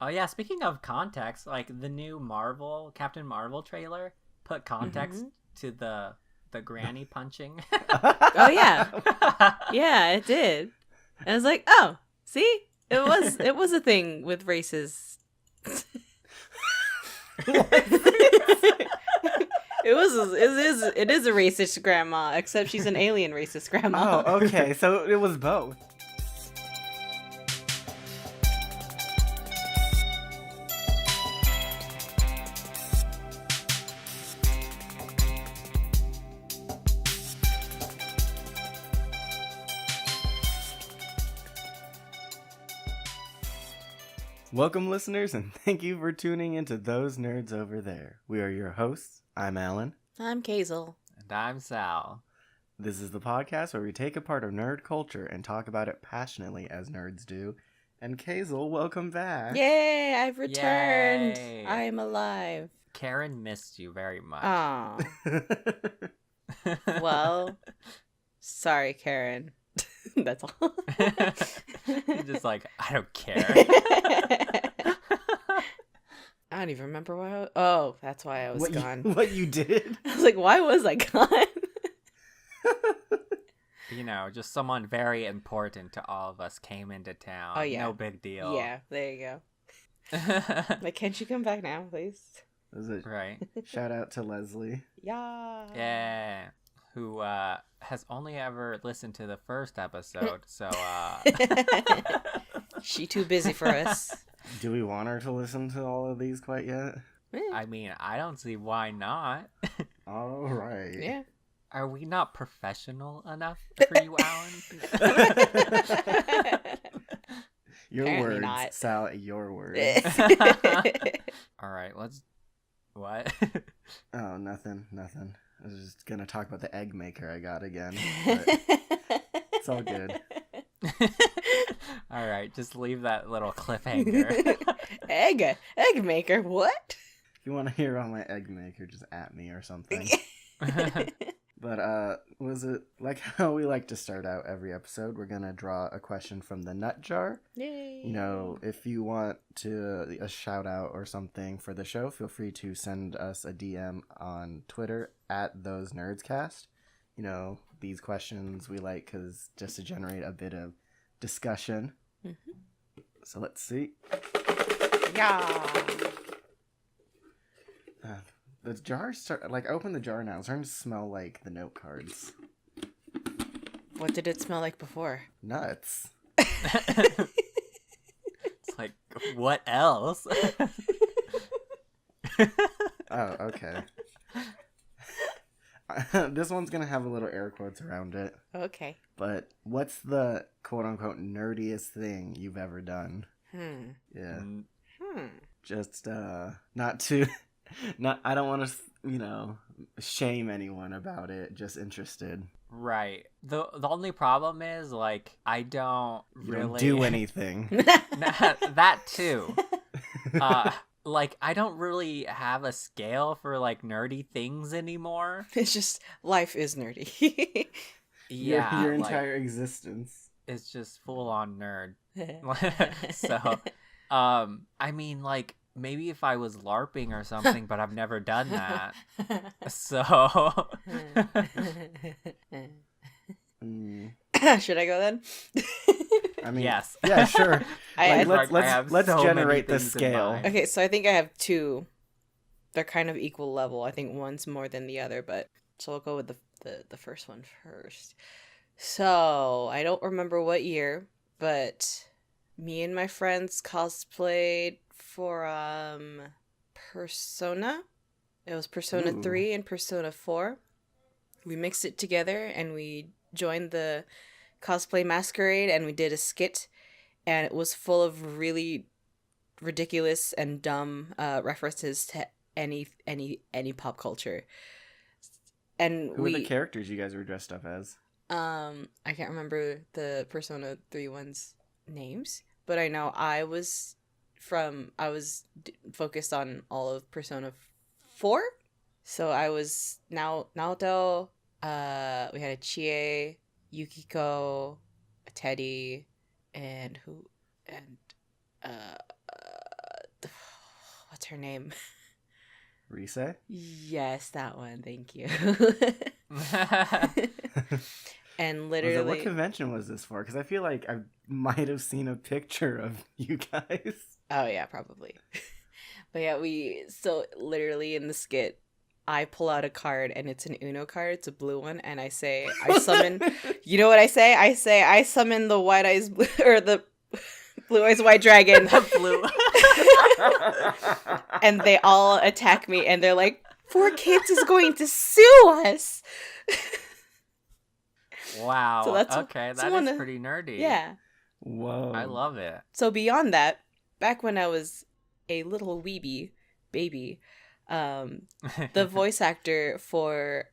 Oh yeah, speaking of context, like the new Captain Marvel trailer put context to the granny punching. Oh yeah. Yeah, it did. And I was like, oh, see? It was a thing with races. It is a racist grandma, except she's an alien racist grandma. Oh, okay. So it was both. Welcome, listeners, and thank you for tuning into Those Nerds Over There. We are your hosts. I'm Alan. I'm Kazel. And I'm Sal. This is the podcast where we take a part of nerd culture and talk about it passionately as nerds do. And Kazel, welcome back. Yay, I've returned. Yay. I am alive. Karen missed you very much. Oh. Well, sorry, Karen. That's all. You're just like, I don't care. I don't even remember why. Oh, that's why I was gone. What you did? I was like, why was I gone? You know, just someone very important to all of us came into town. Oh, yeah. No big deal. Yeah, there you go. Like, can't you come back now, please? Right. Shout out to Leslie. Yeah. Yeah. Who has only ever listened to the first episode, so She too busy for us. Do we want her to listen to all of these quite yet? I mean, I don't see why not. All right. Yeah. Are we not professional enough for you, Alan? Your Apparently words, not. Sal, your words. All right, let's... What? Oh, nothing. I was just going to talk about the egg maker I got again. But it's all good. All right, just leave that little cliffhanger. Egg maker, what? If you want to hear about my egg maker, just at me or something. But was it like how we like to start out every episode? We're going to draw a question from the nut jar. Yay. You know, if you want a shout out or something for the show, feel free to send us a DM on Twitter at Those Nerdscast. You know, these questions we like because just to generate a bit of discussion. Mm-hmm. So let's see. Yeah. The jars start, like, open the jar now. It's starting to smell like the note cards. What did it smell like before? Nuts. It's like, what else? Oh, okay. This one's going to have a little air quotes around it. Okay. But what's the quote-unquote nerdiest thing you've ever done? Yeah. Just, not to... I don't want to, you know, shame anyone about it. Just interested. Right. The only problem is, like, I don't You really... don't do anything. That too. Like, I don't really have a scale for, like, nerdy things anymore. It's just, life is nerdy. Yeah. Your like, entire existence. It's just full-on nerd. So, I mean, like, maybe if I was LARPing or something, but I've never done that. So... Should I go then? I mean, yes. Yeah, sure. Let's so generate the many things in scale. mind. Okay, so I think I have two. They're kind of equal level. I think one's more than the other, but so I'll go with the first one first. So I don't remember what year, but me and my friends cosplayed for Persona. It was Persona 3 and Persona 4. We mixed it together and we joined the cosplay masquerade and we did a skit, and it was full of really ridiculous and dumb references to any pop culture. And Who were the characters you guys were dressed up as? I can't remember the Persona 3 ones' names, but I know I was focused on all of Persona 4. So I was Naoto, we had a Chie, Yukiko, a Teddy, and What's her name? Rise? Yes, that one. Thank you. And literally, what convention was this for? Because I feel like I might have seen a picture of you guys. Oh yeah, probably. But yeah, literally in the skit, I pull out a card and it's an Uno card. It's a blue one, and I say, I summon. You know what I say? I summon the white eyes blue, or the blue eyes white dragon. The blue. And they all attack me, and they're like, 4Kids is going to sue us. Wow. So that's okay, that is pretty nerdy. Yeah. Whoa. I love it. So beyond that, back when I was a little weeby baby, the voice actor for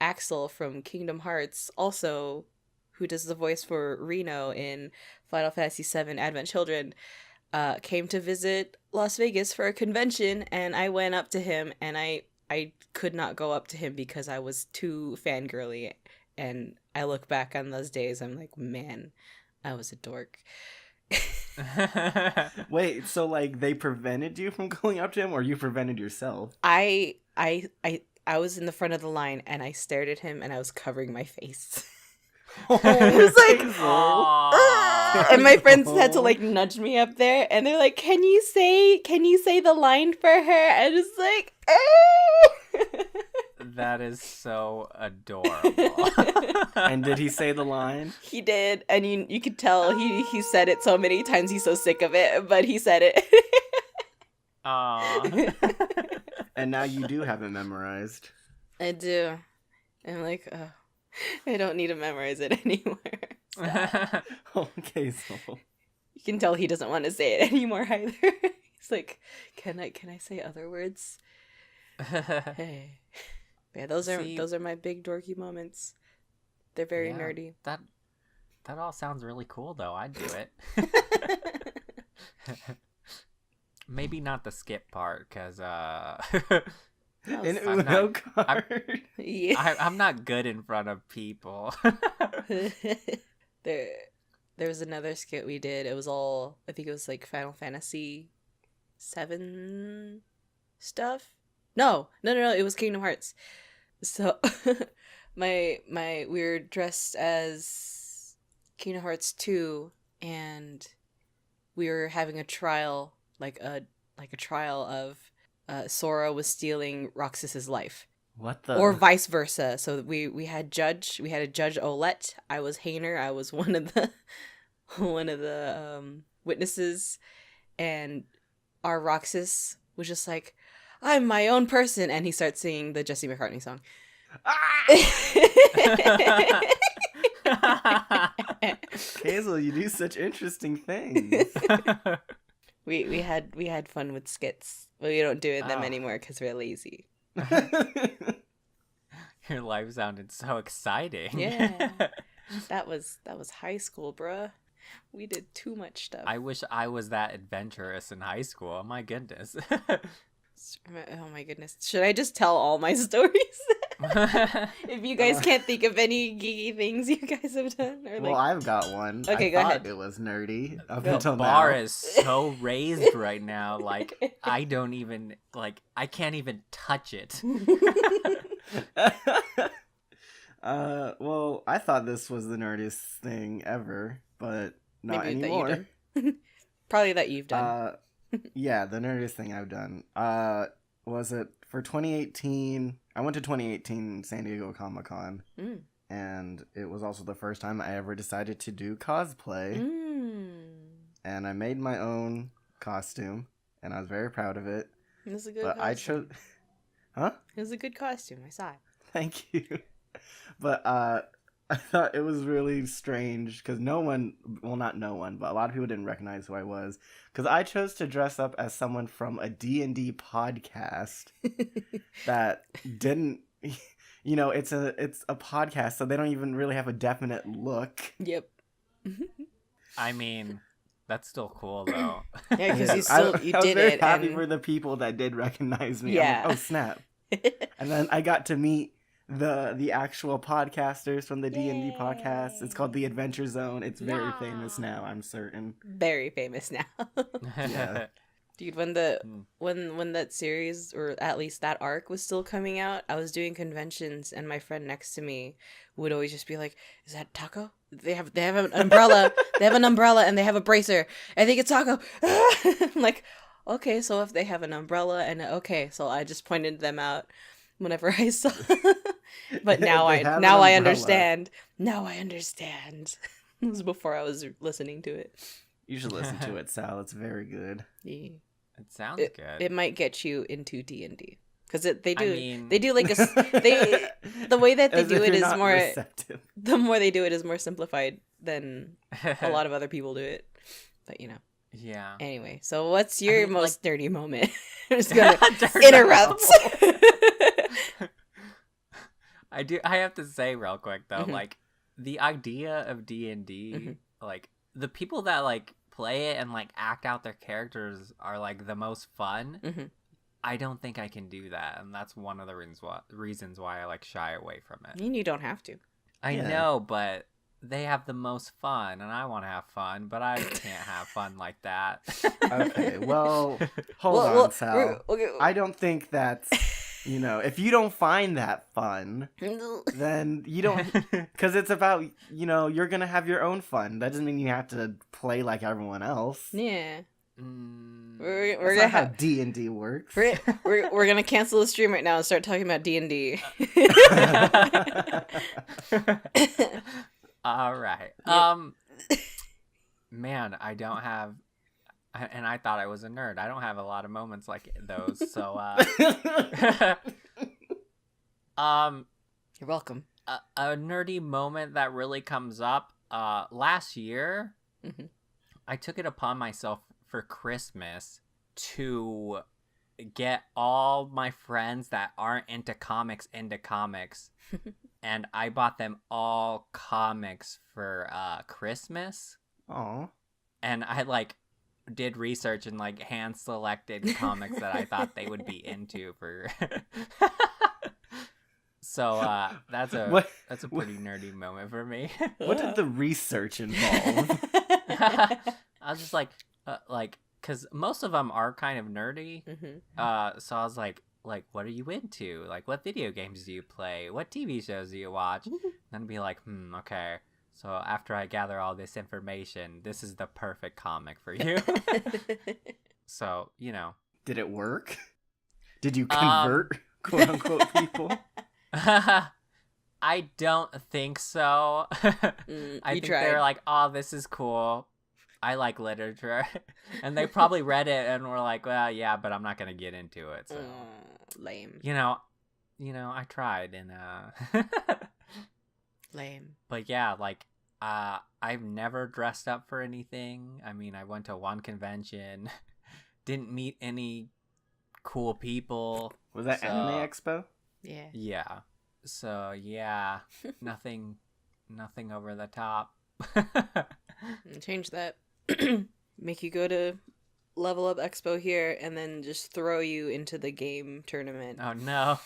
Axel from Kingdom Hearts, also who does the voice for Reno in Final Fantasy VII Advent Children, came to visit Las Vegas for a convention, and I went up to him, and I could not go up to him because I was too fangirly, and I look back on those days, I'm like, man, I was a dork. Wait, so like they prevented you from going up to him, or you prevented yourself? I was in the front of the line, and I stared at him, and I was covering my face. It was like, and my friends had to like nudge me up there, and they're like, "Can you say the line for her?" And it's like, that is so adorable. And did he say the line? He did, and you could tell he said it so many times. He's so sick of it, but he said it. Aww. And now you do have it memorized. I do. I'm like, oh, I don't need to memorize it anymore. Okay, so You can tell he doesn't want to say it anymore either. He's like, can I say other words? Hey. Yeah, those are my big dorky moments. They're very nerdy. That all sounds really cool though. I'd do it. Maybe not the skip part, because an Uno card. Yeah. I'm not good in front of people. There was another skit we did. It was all, I think it was like Final Fantasy VII stuff. No, it was Kingdom Hearts. So we were dressed as Kingdom Hearts 2, and we were having a trial, like a trial of Sora was stealing Roxas's life. What the? Or vice versa. So we had a judge Olette. I was Hainer. I was one of the witnesses, and our Roxas was just like, I'm my own person, and he starts singing the Jesse McCartney song. Hazel, you do such interesting things. We had fun with skits, but we don't do them anymore because we're lazy. Your life sounded so exciting. Yeah, that was high school, bruh. We did too much stuff. I wish I was that adventurous in high school. Oh my goodness. Oh my goodness. Should I just tell all my stories? If you guys can't think of any geeky things you guys have done, or like... Well, I've got one. Okay, I go ahead. It was nerdy up The until bar now. is so raised right now. Like, I don't even, like, I can't even touch it. Well, I thought this was the nerdiest thing ever, but not Maybe anymore. that you've done. Probably that you've done. Yeah, the nerdiest thing I've done. Was it for 2018? I went to 2018 San Diego Comic-Con, and it was also the first time I ever decided to do cosplay. And I made my own costume, and I was very proud of it. It was a good But costume. I chose... Huh? It was a good costume. I saw it. Thank you. But I thought it was really strange because not no one, but a lot of people didn't recognize who I was. Because I chose to dress up as someone from a D&D podcast that didn't, it's a podcast, so they don't even really have a definite look. Yep. I mean, that's still cool though. Yeah, because I you was did very it. happy And... for the people that did recognize me. Yeah. I'm like, oh snap. And then I got to meet the actual podcasters from the D&D podcast. It's called The Adventure Zone. It's very famous now, I'm certain. Very famous now. Yeah. Dude, when when that series, or at least that arc, was still coming out, I was doing conventions, and my friend next to me would always just be like, "Is that Taco? They have an umbrella. They have an umbrella, and they have a bracer. I think it's Taco." I'm like, okay, so if they have an umbrella, and okay, so I just pointed them out whenever I saw. But now They have an I umbrella. understand. Now I understand. It was before I was listening to it. You should listen to it, Sal. It's very good. Yeah. It sounds good. It might get you into D&D because they mean- do like the way that they As do if it you're is not more receptive. the more they do it is more simplified than a lot of other people do it. But Yeah. anyway. So what's your mean, most dirty moment? I'm just gonna Dirty interrupt. I have to say real quick though, Mhm. like the idea of D&D, Mhm. like the people that like play it and like act out their characters are like the most fun. Mhm. I don't think I can do that, and that's one of the reasons why I like shy away from it. And you don't have to. I Yeah. know, but they have the most fun, and I want to have fun, but I can't have fun like that. Okay, well, hold Well, on, Sal. I don't think that's, if you don't find that fun, then you don't, because it's about, you're going to have your own fun. That doesn't mean you have to play like everyone else. Yeah. Mm, We're That's gonna not how have D&D works. we're gonna cancel the stream right now and start talking about D&D. All right. Man, I don't have, and I thought I was a nerd. I don't have a lot of moments like those. So, You're welcome. a nerdy moment that really comes up. Last year, Mhm. I took it upon myself for Christmas to get all my friends that aren't into comics, and I bought them all comics for Christmas. Aw. And I like did research and like hand selected comics that I thought they would be into for so that's a What- pretty nerdy moment for me. What did the research involve? I was just like because most of them are kind of nerdy. Mhm. So I was like, what are you into? Like, what video games do you play? What TV shows do you watch? And be like, okay. So after I gather all this information, this is the perfect comic for you. So, Did it work? Did you convert, quote unquote, people? I don't think so. I You think tried. they're like, oh, this is cool. I like literature. And they probably read it and were like, well, yeah, but I'm not going to get into it. So, Lame. I tried and, Lame. but yeah, like, I've never dressed up for anything. I mean, I went to one convention, didn't meet any cool people. Was that So- Anime Expo? Yeah. Yeah. So, yeah, nothing over the top. Change that. Make you go to Level Up Expo here and then just throw you into the game tournament. Oh, no.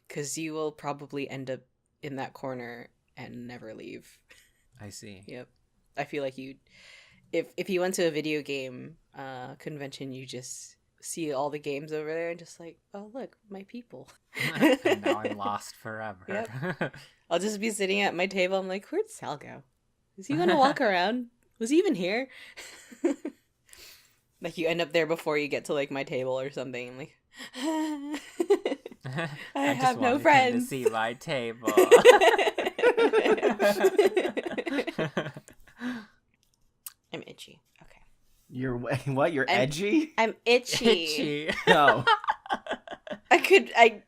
Because you will probably end up in that corner and never leave. I see. Yep. I feel like if you went to a video game convention, you just see all the games over there and just like, oh, look, my people. And now I'm lost forever. Yep. I'll just be sitting at my table. I'm like, where'd Sal go? Is he gonna walk around? Was he even here? Like you end up there before you get to like my table or something. I'm like, I just have no wanted him friends. to see my table. I'm itchy. Okay. You're what? You're I'm- edgy? I'm itchy. Itchy. No. I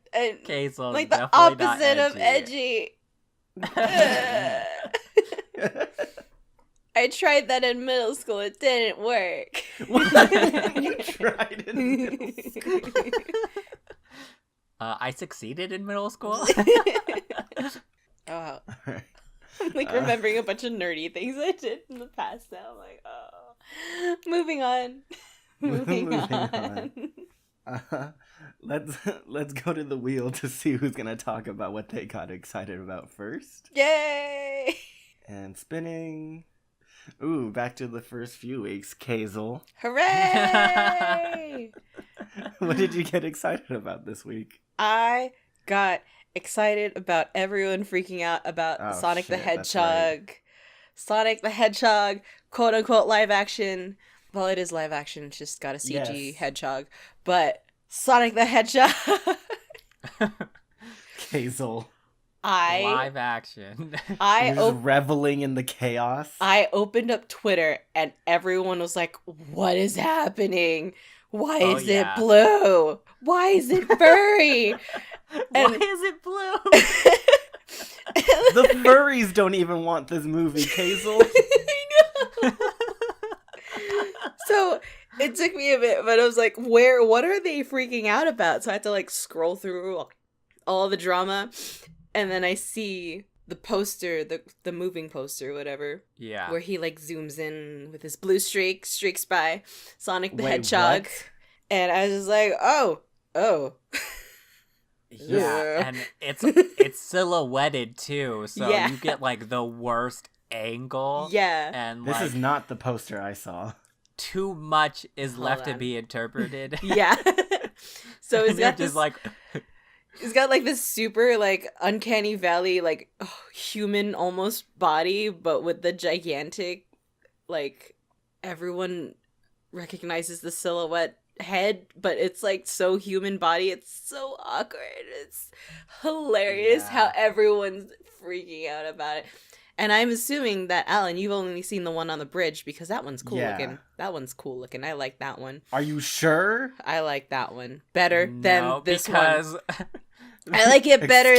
Hazel's like the definitely not opposite of edgy. I tried that in middle school. It didn't work. You tried it in middle school. I succeeded in middle school. Oh, I'm like remembering a bunch of nerdy things I did in the past now. I'm like, oh, moving on. Moving on. Let's go to the wheel to see who's gonna talk about what they got excited about first. Yay! And spinning. Ooh, back to the first few weeks, Kazel. Hooray! What did you get excited about this week? I got excited about everyone freaking out about Sonic the Hedgehog. Right. Sonic the Hedgehog, quote unquote live action. Well, it is live action, it's just got a CG hedgehog. But Sonic the Hedgehog. Kazel. Live action. You're just reveling in the chaos. I opened up Twitter and everyone was like, what is happening? Why is it blue? Why is it furry? Why is it blue? The furries don't even want this movie, Kazel. I know. So it took me a bit, but I was like, what are they freaking out about? So I had to like scroll through all the drama, and then I see the poster, the moving poster, whatever. Yeah. Where he like zooms in with his blue streaks by Sonic the Hedgehog. What? And I was just like, oh. Yeah, and it's silhouetted too, so you get like the worst angle. Yeah. And this is not the poster I saw. Too much is left to be interpreted. Yeah. So it's got this like it's got like this super like uncanny valley like human almost body, but with the gigantic like everyone recognizes the silhouette head, but it's like so human body. It's so awkward. It's hilarious how everyone's freaking out about it. And I'm assuming that, Alan, you've only seen the one on the bridge because that one's cool looking. That one's cool looking. I like that one. Are you sure? I like that one better than this because... one. I like it better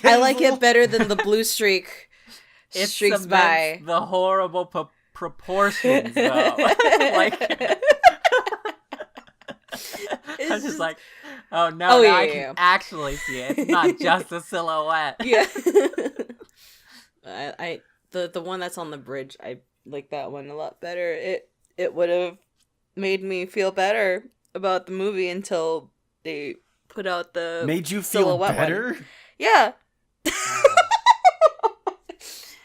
I like it better than the blue streak. It streaks by the horrible proportions, though. Like, I was just like, oh no, I can actually see it. It's not just a silhouette. Yeah. The one that's on the bridge, I like that one a lot better. It would have made me feel better about the movie until they put out the made you feel better one. Yeah.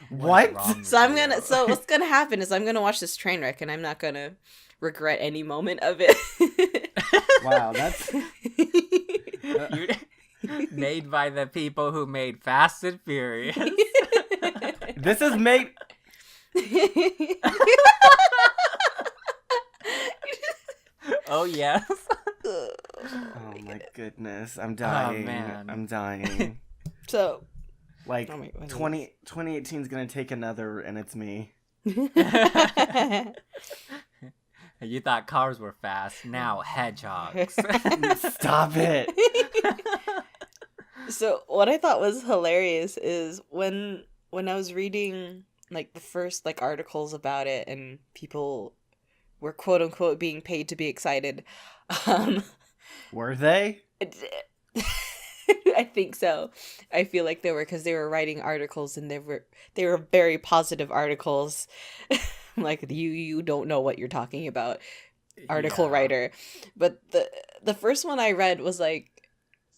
What? So what's gonna happen is I'm gonna watch this train wreck and I'm not gonna regret any moment of it. Wow, that's made by the people who made Fast and Furious. This is made. Oh yes. Oh my goodness, I'm dying. Oh, man. I'm dying. So, like 2018 is gonna take another, and it's me. You thought cars were fast. Now hedgehogs. Stop it. So what I thought was hilarious is when I was reading like the first like articles about it and people were quote unquote being paid to be excited. Were they? I think so. I feel like they were, because they were writing articles and they were very positive articles. Like you don't know what you're talking about, article writer. But the first one I read was like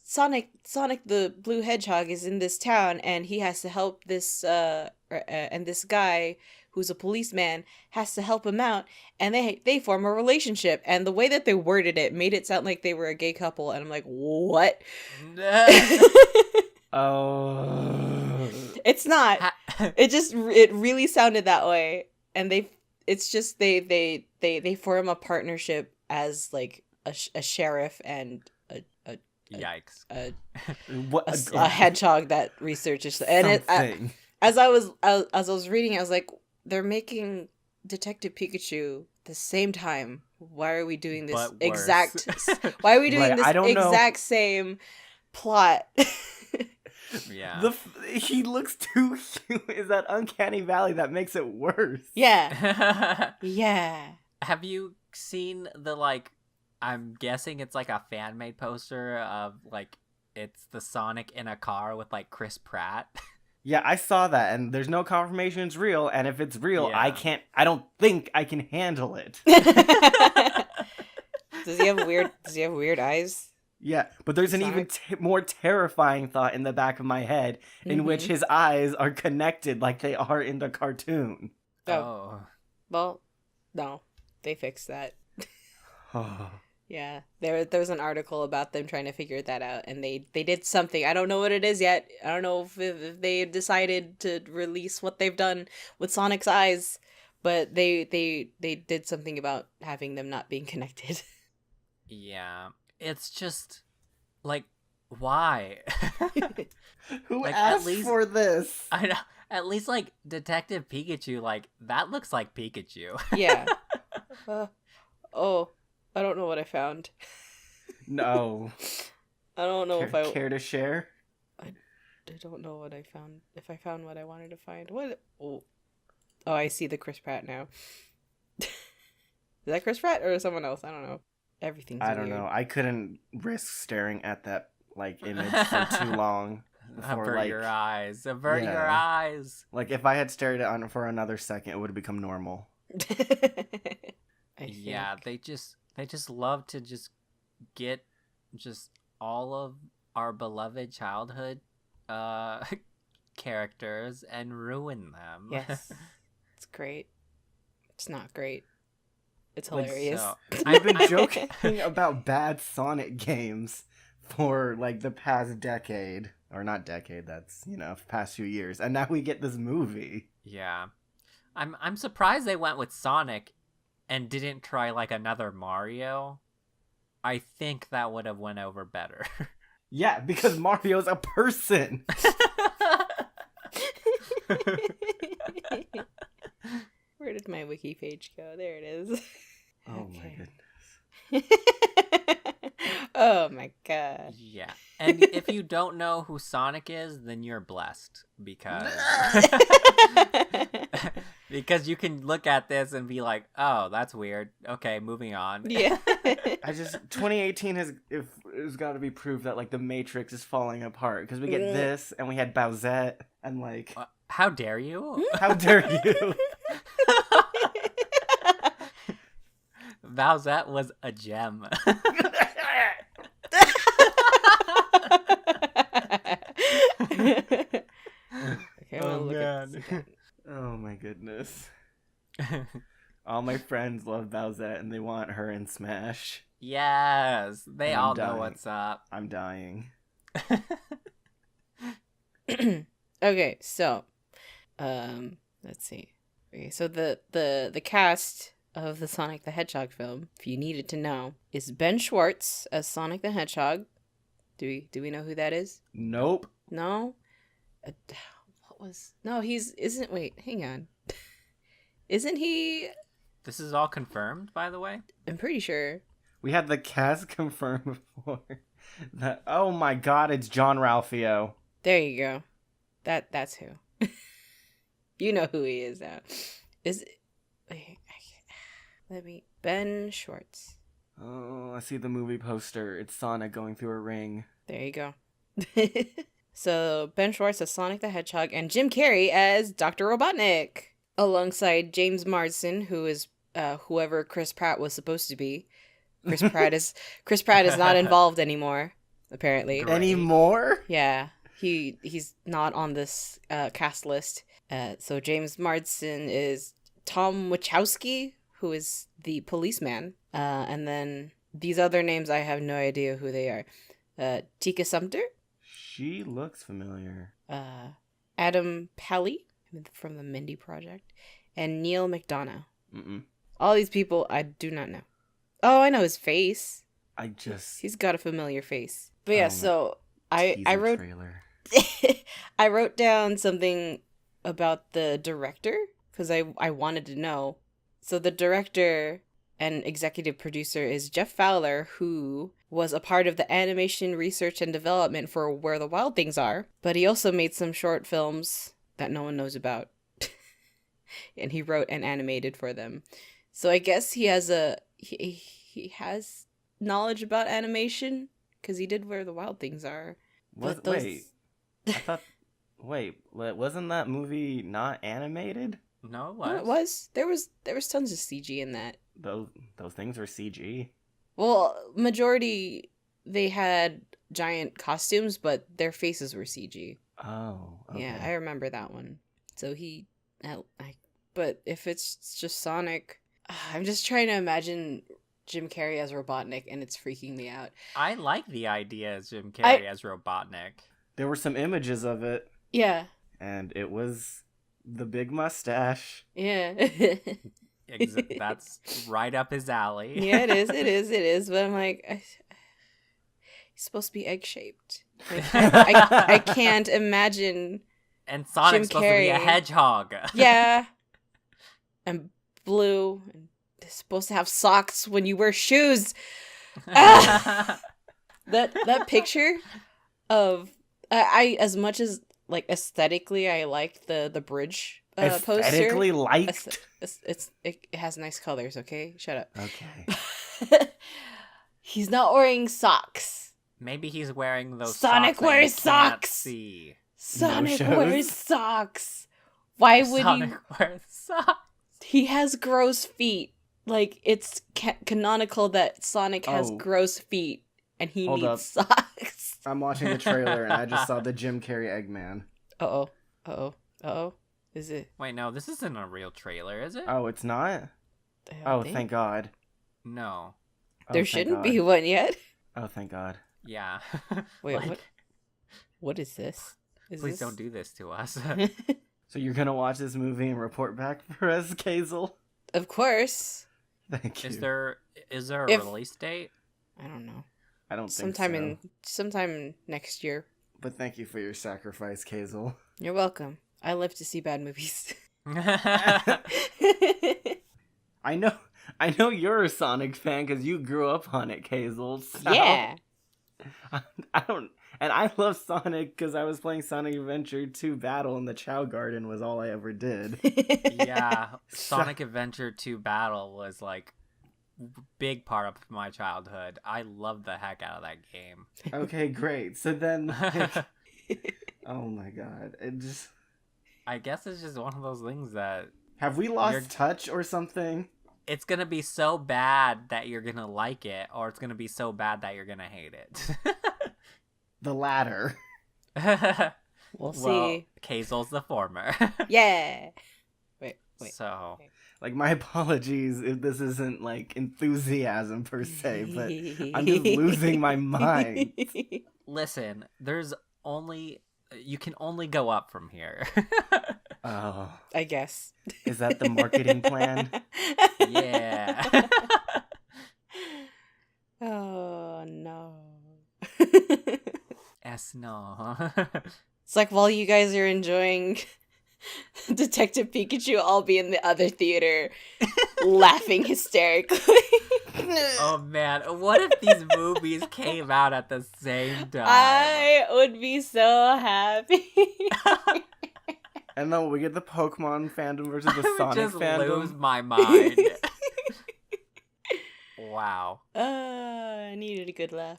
Sonic the Blue Hedgehog is in this town and he has to help this and this guy who's a policeman has to help him out, and they form a relationship, and the way that they worded it made it sound like they were a gay couple, and I'm like, what? Oh, it's not. It really sounded that way, and they form a partnership as like a sheriff and yikes, a hedgehog that researches, and as I was reading, I was like, they're making Detective Pikachu the same time. Why are we doing this Why are we doing this exact same plot? Yeah. He looks too cute. Is that uncanny valley that makes it worse? Yeah. Yeah. Have you seen the like? I'm guessing it's like a fan made poster of like it's the Sonic in a car with like Chris Pratt. Yeah, I saw that, and there's no confirmation it's real, and if it's real, I don't think I can handle it. Does he have weird eyes? Yeah, but there's an even more terrifying thought in the back of my head in which his eyes are connected like they are in the cartoon. Oh. Well, no, they fixed that. Oh. Yeah, there was an article about them trying to figure that out, and they did something. I don't know what it is yet. I don't know if they decided to release what they've done with Sonic's eyes, but they did something about having them not being connected. Yeah. It's just like, why? Who Like, asked at least- for this? I know. At least like Detective Pikachu, like that looks like Pikachu. Yeah. Oh, I don't know what I found. No. I don't know if I Care to share? I don't know what I found. If I found what I wanted to find. What? Oh, I see the Chris Pratt now. Is that Chris Pratt or someone else? I don't know. Everything's I don't weird. know. I couldn't risk staring at that like image for too long. Before, Avert like, your eyes. Avert yeah. your eyes. Like if I had stared at it for another second, it would have become normal. Yeah, they just love to just get just all of our beloved childhood characters and ruin them. Yes. It's great. It's not great. It's Like, hilarious. So, I've been joking about bad Sonic games for like the past decade. Or not decade, that's, past few years. And now we get this movie. yeah. I'm surprised they went with Sonic and didn't try like another Mario. I think that would have went over better. Yeah, because Mario's a person. Where did my wiki page go? There it is. Oh my Okay. goodness. Oh my god. Yeah. And if you don't know who Sonic is, then you're blessed because because you can look at this and be like, "Oh, that's weird. Okay, moving on." Yeah. 2018 has got to be proof that like the Matrix is falling apart because we get this and we had Bowsette and like How dare you? how dare you? Bowsette was a gem. Okay, I'm gonna Oh look at this man. again. Oh my goodness. All my friends love Bowsette and they want her in Smash. Yes, they And I'm all know dying. what's up. I'm dying. Okay, so let's see. Okay, so the cast of the Sonic the Hedgehog film, if you needed to know, is Ben Schwartz as Sonic the Hedgehog. Do we know who that is? Nope. No? What was... No, wait, hang on. Isn't he... This is all confirmed, by the way. I'm pretty sure. We had the cast confirmed before. Oh my god, it's John Ralphio. There you go. That's who. You know who he is now. Wait, Ben Schwartz. Oh, I see the movie poster. It's Sonic going through a ring. There you go. So Ben Schwartz as Sonic the Hedgehog and Jim Carrey as Dr. Robotnik, alongside James Marsden, who is whoever Chris Pratt was supposed to be. Chris Pratt is not involved anymore, apparently. Great. Anymore? Yeah, he's not on this cast list. So James Marsden is Tom Wachowski, who is the policeman. And then these other names, I have no idea who they are. Tika Sumpter, She looks familiar. Adam Pally from the Mindy Project, and Neil McDonough. Mm-mm. All these people I do not know. Oh, I know his face. He's got a familiar face. But yeah, Oh, so I Teaser wrote trailer. I wrote down something about the director because I wanted to know. So the director and executive producer is Jeff Fowler, who was a part of the animation research and development for Where the Wild Things Are, but he also made some short films that no one knows about. And he wrote and animated for them. So I guess he has he has knowledge about animation because he did Where the Wild Things Are. But those... Wait, I thought. Wait, wasn't that movie not animated? No, No, it was. There was tons of CG in that. Those things were CG. Well, majority they had giant costumes, but their faces were CG. Oh, okay. Yeah, I remember that one. So he, I But if it's just Sonic, I'm just trying to imagine Jim Carrey as Robotnik, and it's freaking me out. I like the idea as Jim Carrey as Robotnik. There were some images of it. Yeah. And it was the big mustache. Yeah. That's right up his alley. Yeah, it is. But I'm like, he's supposed to be egg-shaped. Like, I can't imagine. And Sonic's supposed to be a hedgehog. Yeah. And blue. And they're supposed to have socks when you wear shoes. That picture of I as much as like aesthetically I like the bridge poster. Aesthetically liked. It has nice colors. Okay, shut up. Okay. He's not wearing socks. Maybe he's wearing those. Sonic socks that wears you can't socks. See. Sonic No wears socks. Why would Sonic wears socks? He has gross feet. Like, it's canonical that Sonic has gross feet, and he Hold needs up. socks. I'm watching the trailer and I just saw the Jim Carrey Eggman. Uh-oh. Is it? Wait, no, this isn't a real trailer, is it? Oh, it's not? Oh, thank God. No. Oh, There thank shouldn't God. be one yet. Oh, thank God. Yeah. Wait, what? What is this? Please don't do this to us. So you're gonna watch this movie and report back for us, Kazel? Of course. Thank you. Is there a If- release date? I don't know. I don't Sometime think so. sometime next year. But thank you for your sacrifice, Kazel. You're welcome. I live to see bad movies. I know you're a Sonic fan because you grew up on it, Kazel. So Yeah. I don't, and I love Sonic because I was playing Sonic Adventure 2 Battle, and the Chow Garden was all I ever did. Yeah, Sonic Adventure 2 Battle was like big part of my childhood. I loved the heck out of that game. Okay, great. So then, oh my God, it just. I guess it's just one of those things that Have we lost touch or something? it's gonna be so bad that you're gonna like it, or it's gonna be so bad that you're gonna hate it. The latter. We'll Well, see. Kazel's the former. Yeah. Wait. So, Like, my apologies if this isn't, like, enthusiasm per se, but I'm just losing my mind. listen, you can only go up from here. Oh, I guess. is that the marketing plan? Yeah. Oh, no. No. It's like while you guys are enjoying Detective Pikachu, I'll be in the other theater laughing hysterically. Oh man, what if these movies came out at the same time? I would be so happy. And then we get the Pokemon fandom versus the I would Sonic just fandom. lose my mind. Wow. I needed a good laugh.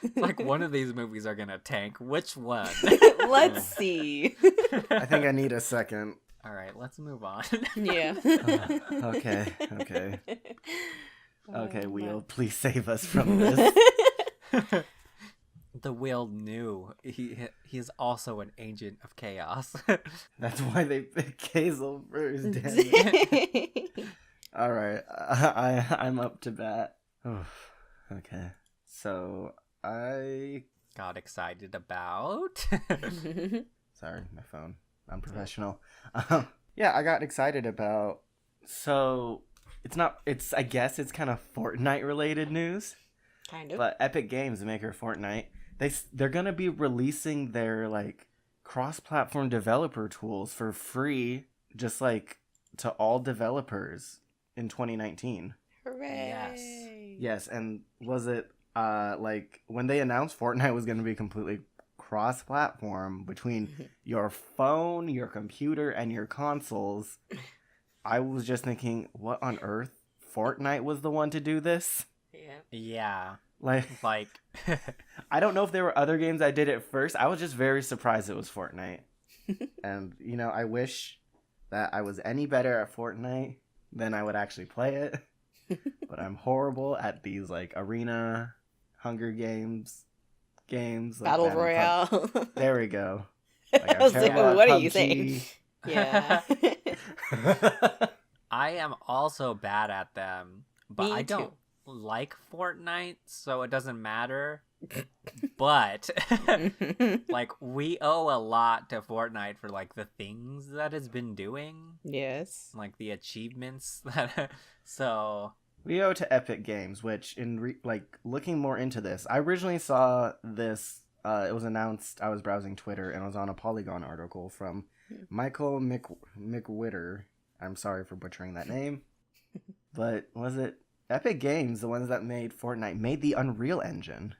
It's like one of these movies are gonna tank. Which one? Let's see. I think I need a second. All right, let's move on. Yeah. Okay. Okay, Wheel, please save us from this. The wheel knew he's also an agent of chaos. That's why they picked Hazel first, damn it. Alright, I'm up to bat. Okay. So, I... Got excited about. Sorry, my phone. I'm professional. Yeah, I got excited about... So, I guess it's kind of Fortnite related news. Kind of. But Epic Games, the maker of Fortnite, they're gonna be releasing their like cross-platform developer tools for free, just like to all developers in 2019. Hooray! Yes, and was it like when they announced Fortnite was gonna be completely cross-platform between your phone, your computer, and your consoles? I was just thinking, what on earth? Fortnite was the one to do this? Yeah. Like I don't know if there were other games that did it first. I was just very surprised it was Fortnite. And, I wish that I was any better at Fortnite than I would actually play it. But I'm horrible at these, like, arena, Hunger Games, like Battle that and Royale. There we go. Like, I was like, what are you saying? Yeah. I am also bad at them, but Me I too. don't like Fortnite, so it doesn't matter. But like we owe a lot to Fortnite for like the things that it's been doing, Yes. like the achievements that so We owe to Epic Games, which like looking more into this, I originally saw this. It was announced. I was browsing Twitter and it was on a Polygon article from Michael McWhitter. I'm sorry for butchering that name, but was it Epic Games, the ones that made Fortnite, made the Unreal Engine?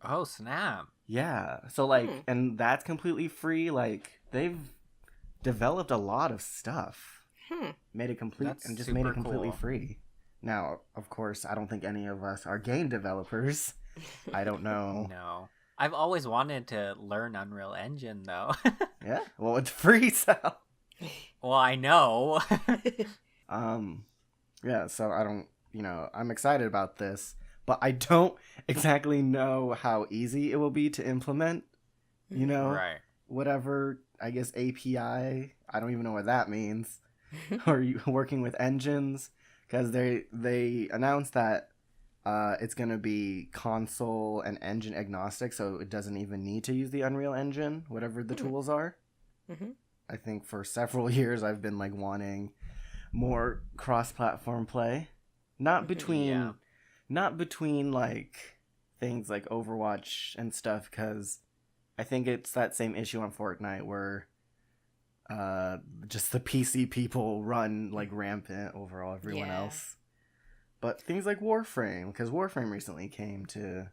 oh snap. Yeah, so like, and that's completely free. Like they've developed a lot of stuff, made it complete, That's and just made it super completely cool. free. Now, of course, I don't think any of us are game developers. I don't know. No. I've always wanted to learn Unreal Engine though. Yeah, well, it's free, so. Well, I know. Yeah, so I don't, I'm excited about this, but I don't exactly know how easy it will be to implement, Right. whatever, I guess, API. I don't even know what that means. Or you working with engines, because they announced that it's going to be console and engine agnostic, so it doesn't even need to use the Unreal Engine, whatever the tools are. I think for several years I've been like wanting more cross-platform play, not between like things like Overwatch and stuff, because I think it's that same issue on Fortnite where just the PC people run like rampant over everyone else. But things like Warframe, because Warframe recently came to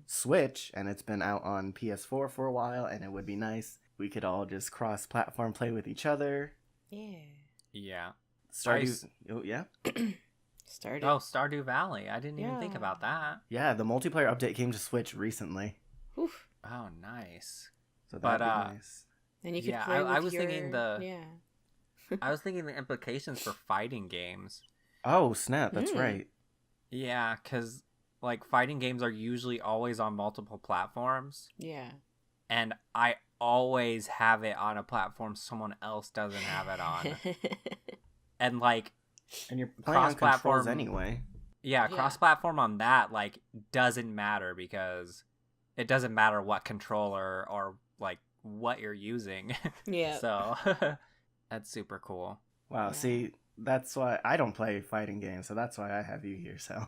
Switch and it's been out on PS4 for a while, and it would be nice we could all just cross-platform play with each other. Yeah. Stardew, yeah? Stardew. Oh, Stardew Valley. I didn't even think about that. Yeah, the multiplayer update came to Switch recently. Oof. Oh, nice. So that'd be But, nice. And you could yeah, play with I was your... thinking the Yeah. I was thinking the implications for fighting games. Oh, snap, that's right. Yeah, because like fighting games are usually always on multiple platforms. Yeah. And I always have it on a platform someone else doesn't have it on. And like And you're playing on controls cross-platform anyway. Yeah, Yeah. cross-platform on that like doesn't matter because it doesn't matter what controller or like what you're using. Yeah. So that's super cool. Wow, Yeah. see, that's why I don't play fighting games, so that's why I have you here, so.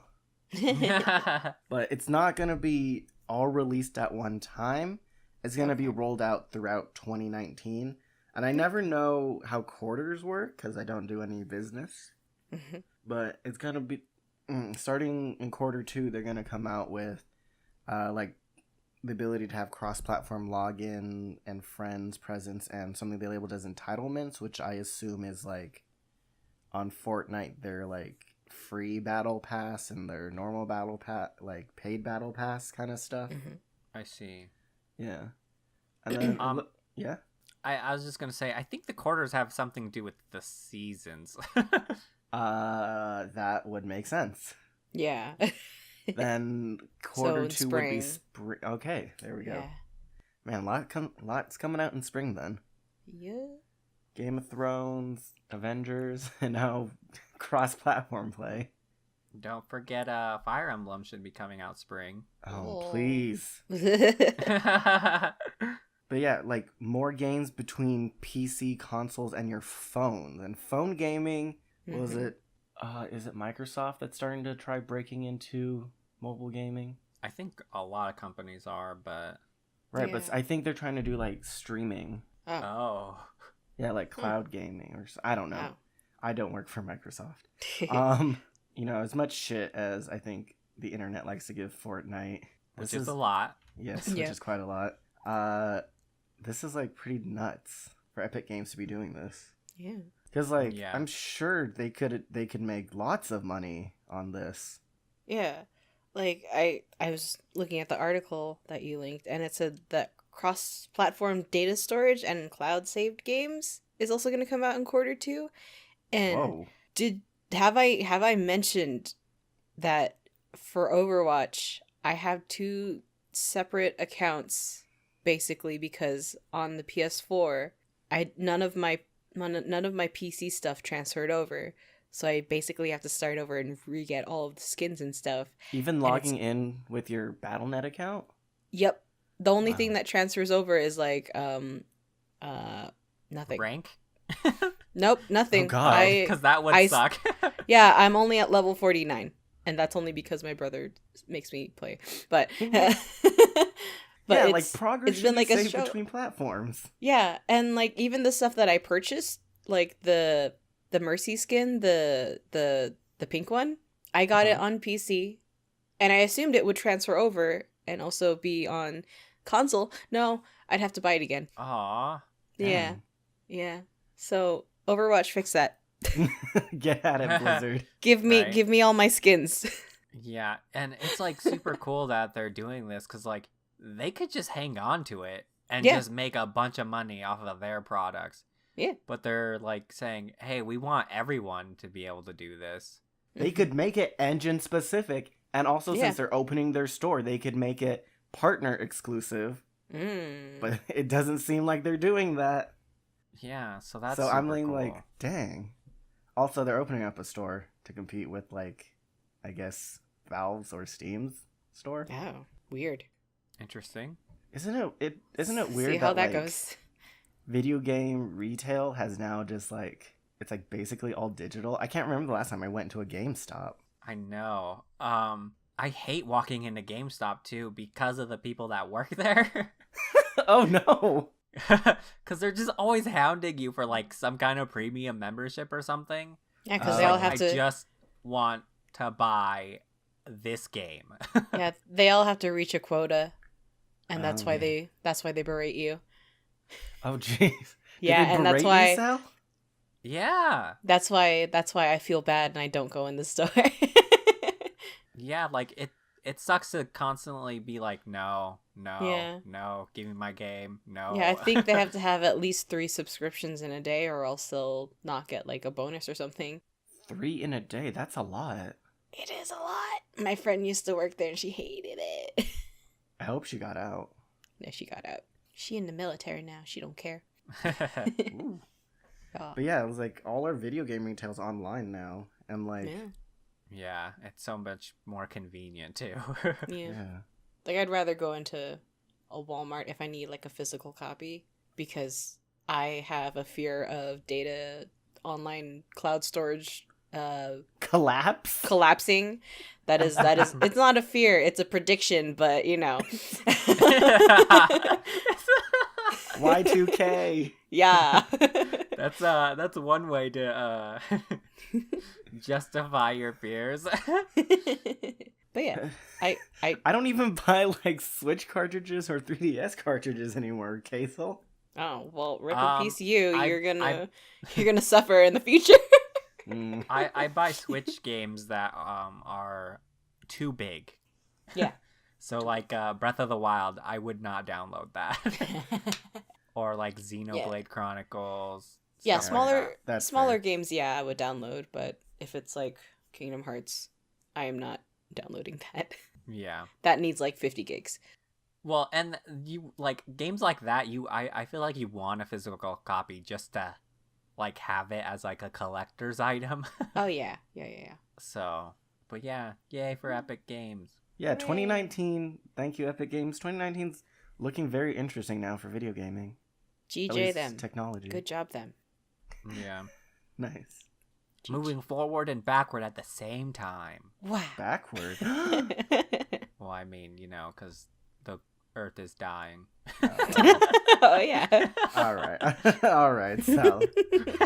But it's not going to be all released at one time. It's going to be rolled out throughout 2019. And I never know how quarters work because I don't do any business. But it's going to be starting in Q2, they're going to come out with like the ability to have cross-platform login and friends presence and something they labeled as entitlements, which I assume is like on Fortnite, they're like free battle pass and their normal battle pass, like paid battle pass kind of stuff. I see. Yeah. And then, yeah. I was just gonna say, I think the quarters have something to do with the seasons. That would make sense. Yeah. Then Q2 would be spring. Okay, there we go. Yeah. Man, lots coming out in spring then. Yeah. Game of Thrones, Avengers, and now cross-platform play. Don't forget, Fire Emblem should be coming out spring. Oh, please. Yeah, But yeah, like more games between PC, consoles, and your phones. And phone gaming, is it Microsoft that's starting to try breaking into mobile gaming? I think a lot of companies are, but Right, but Yeah. I think they're trying to do like streaming. oh, Yeah, like cloud gaming or I don't know. Oh. I don't work for Microsoft. As much shit as I think the internet likes to give Fortnite, which is a lot. Yes, Yeah. which is quite a lot. This is like pretty nuts for Epic Games to be doing this. Yeah. Because like Yeah. I'm sure they could make lots of money on this. Yeah. Like I was looking at the article that you linked and it said that cross-platform data storage and cloud-saved games is also going to come out in Q2. And Whoa. have I mentioned that for Overwatch I have 2 separate accounts basically because on the PS4 none of my none of my PC stuff transferred over. So I basically have to start over and re-get all of the skins and stuff. Even logging in with your Battle.net account? Yep. The only Wow. thing that transfers over is like nothing. Rank? Nope, nothing. Oh, God. Because that would suck. Yeah, I'm only at level 49. And that's only because my brother makes me play. But yeah, like progress it's been like a show between platforms. Yeah, and like even the stuff that I purchased, like the Mercy skin, the pink one, I got it on PC, and I assumed it would transfer over and also be on console. No, I'd have to buy it again. Aw. Yeah, yeah. So Overwatch, fix that. Get at it, Blizzard. Give Right? me all my skins. Yeah, and it's like super cool that they're doing this because like they could just hang on to it and Yeah. just make a bunch of money off of their products. Yeah. But they're like saying, hey, we want everyone to be able to do this. They could make it engine specific, and also Yeah. since they're opening their store, they could make it partner exclusive. Mm. But it doesn't seem like they're doing that. Yeah, so that's So I'm super cool. like, dang. Also, they're opening up a store to compete with, like, I guess Valve's or Steam's store. Oh, weird. Interesting. Isn't it weird See how that like, goes. video game retail has now just like it's like basically all digital? I can't remember the last time I went to a GameStop. I know. I hate walking into GameStop too because of the people that work there. Oh no. Because they're just always hounding you for like some kind of premium membership or something. Yeah, because Oh, they all like, have I to. just want to buy this game. Yeah, they all have to reach a quota, and Oh, that's why yeah. they berate you. Oh jeez. Yeah, Did they and that's berate why you, Sal? Yeah. that's why I feel bad and I don't go in the store. Yeah, like it sucks to constantly be like, no, Yeah. no, give me my game, no. Yeah, I think they have to have at least 3 subscriptions in a day, or else they'll not get like a bonus or something. 3 in a day, that's a lot. It is a lot. My friend used to work there and she hated it. I hope she got out. No, she got out. She in the military now. She don't care. Ooh. Oh, But yeah, it was like all our video game retail's online now, and like yeah. Yeah, it's so much more convenient too. Yeah. yeah. Like, I'd rather go into a Walmart if I need, like, a physical copy, because I have a fear of data online cloud storage Collapse. collapsing. That is, it's not a fear, it's a prediction, but, you know. Y2K. Yeah. That's one way to justify your fears. But yeah, I I don't even buy like Switch cartridges or 3DS cartridges anymore, Kathel. oh well, rip in peace you. I- You're gonna suffer in the future. Mm. I buy Switch games that are too big. Yeah. So like Breath of the Wild, I would not download that. Or like Xenoblade Chronicles. Yeah, stuff like that. That's smaller fair. games, yeah, I would download, but if it's like Kingdom Hearts, I am not downloading that. Yeah. That needs like 50 gigs. Well, and you like games like that, I feel like you want a physical copy just to like have it as like a collector's item. Oh yeah. Yeah. So, but yeah, yay for Epic Games. Yeah, 2019. Thank you, Epic Games. 2019's looking very interesting now for video gaming. At GJ least them. technology. Good job them. Yeah. Nice. Moving forward and backward at the same time. Wow. Backward. Well, I mean, you know, because the Earth is dying. Oh yeah. All right. All right, Sal.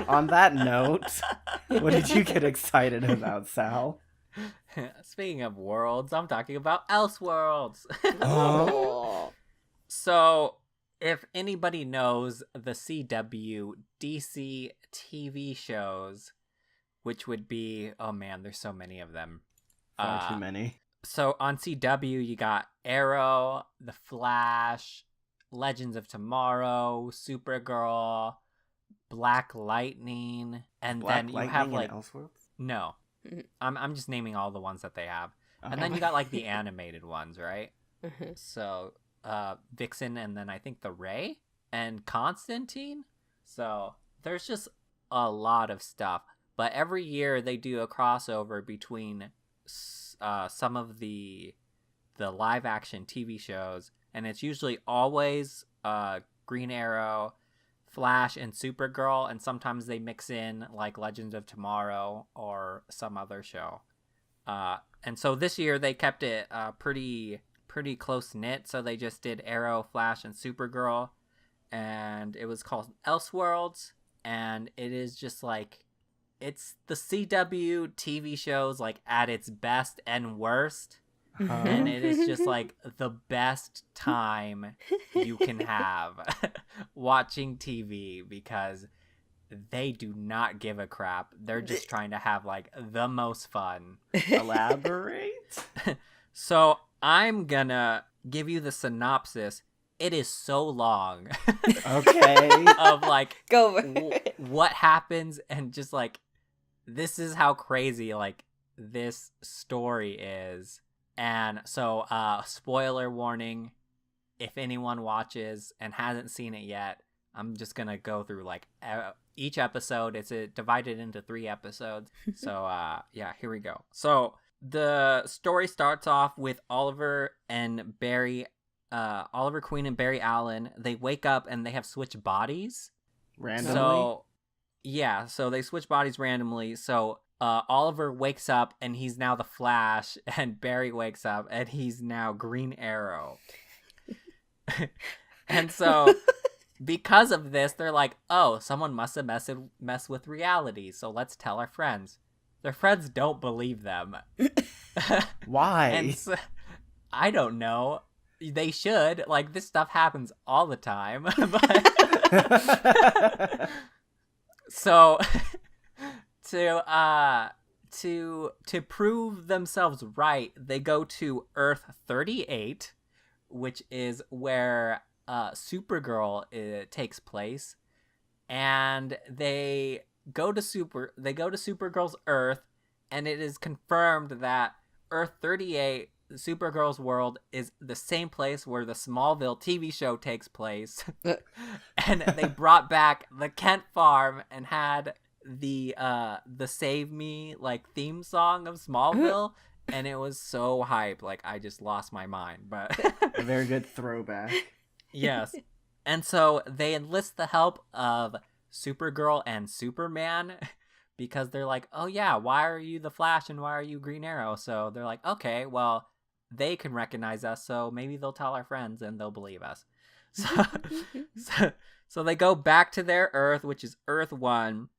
On that note, what did you get excited about, Sal? Speaking of worlds, I'm talking about Elseworlds. Oh. So, if anybody knows the CW DC TV shows, which would be, oh man, there's so many of them. Far too many. So on CW, you got Arrow, The Flash, Legends of Tomorrow, Supergirl, Black Lightning, and Black then you Lightning have like and Elseworlds? no, Mhm. I'm just naming all the ones that they have, and Okay. then you got like the animated ones, right? Mhm. So Vixen, and then I think the Ray and Constantine. So there's just a lot of stuff. But every year they do a crossover between some of the live action TV shows, and it's usually always Green Arrow, Flash, and Supergirl, and sometimes they mix in like Legends of Tomorrow or some other show. And so this year they kept it pretty close knit. So they just did Arrow, Flash, and Supergirl, and it was called Elseworlds, and it is just like, it's the CW TV shows like at its best and worst. And it is just like the best time you can have watching TV, because they do not give a crap. They're just trying to have like the most fun. Elaborate. So I'm gonna give you the synopsis. It is so long. Okay. Of like Go over it. what happens, and just like, this is how crazy like this story is. And so, spoiler warning, if anyone watches and hasn't seen it yet, I'm just going to go through like each episode. It's divided into 3 episodes. So, yeah, here we go. So the story starts off with Oliver Queen and Barry Allen. They wake up and they have switched bodies. Randomly? So, yeah, so they switch bodies randomly. So, Oliver wakes up and he's now the Flash, and Barry wakes up and he's now Green Arrow. And so, because of this, they're like, oh, someone must have messed with reality, so let's tell our friends. Their friends don't believe them. Why? And so, I don't know. They should. Like, this stuff happens all the time. But so to prove themselves right, they go to Earth 38, which is where Supergirl takes place, and they go to Supergirl's Earth, and it is confirmed that Earth 38, Supergirl's world, is the same place where the Smallville TV show takes place. And they brought back the Kent farm and had the Save Me like theme song of Smallville, and it was so hype. Like, I just lost my mind. But A very good throwback. yes. And so they enlist the help of Supergirl and Superman, because they're like, oh yeah, why are you the Flash and why are you Green Arrow? So they're like, okay, well, they can recognize us, so maybe they'll tell our friends and they'll believe us. So they go back to their Earth, which is Earth 1,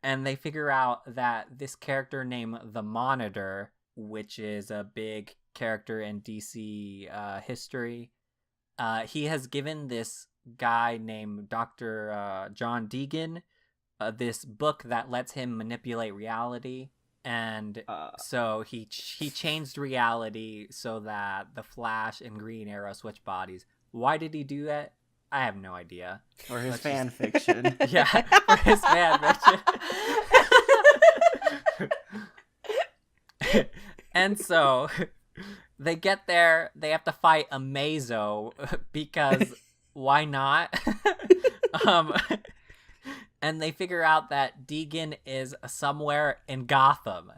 and they figure out that this character named the Monitor, which is a big character in DC history, he has given this guy named Dr. John Deegan this book that lets him manipulate reality. And so he changed reality so that the Flash and Green Arrow switch bodies. Why did he do that? I have no idea. Or his fan fiction. Yeah, for his fan fiction. And so they get there, they have to fight a Mazo, because why not? And they figure out that Deegan is somewhere in Gotham.